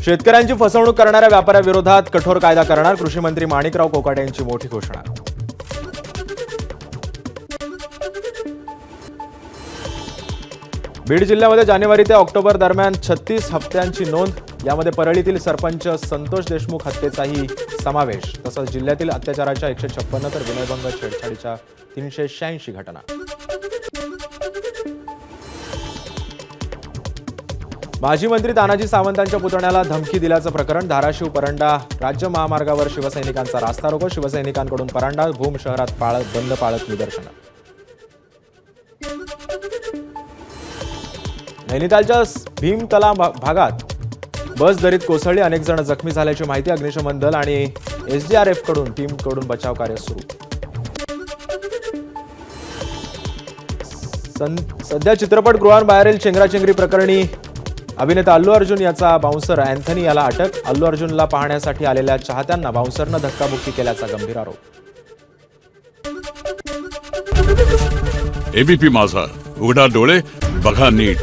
शेतकऱ्यांची फसवणूक करणाऱ्या व्यापाऱ्याविरोधात कठोर कायदा करणार, कृषी मंत्री माणिकराव कोकाटे यांची मोठी घोषणा. बीड जिल्ह्यामध्ये जानेवारी ते ऑक्टोबर दरम्यान 36 हत्यांची नोंद. यामध्ये परळीतील सरपंच संतोष देशमुख हत्येचाही समावेश. तसंच जिल्ह्यातील अत्याचाराच्या 156 तर विनयभंग छेडछाडीच्या 386 घटना. माजी मंत्री तानाजी सावंतांच्या पुतण्याला धमकी दिल्याचं प्रकरण. धाराशिव परंडा राज्य महामार्गावर शिवसैनिकांचा रास्ता रोको. शिवसैनिकांकडून परंडा भूम शहरात बंद पाळत निदर्शनं. नैनितालच्या भीमतला भागात बस दरीत कोसळली. अनेक जण जखमी झाल्याची माहिती. अग्निशमन दल आणि एसडीआरएफ कडून टीमकडून बचाव कार्य सुरू. सध्या चित्रपटगृहांबाहेरील चेंगराचेंगरी प्रकरणी अभिनेता अल्लू अर्जुन याचा बाउन्सर अँथनी याला अटक. अल्लू अर्जुनला पाहण्यासाठी आलेल्या चाहत्यांना बाउन्सरनं धक्काबुक्की केल्याचा गंभीर आरोप. एबीपी माझा, उघडा डोळे बघा नीट.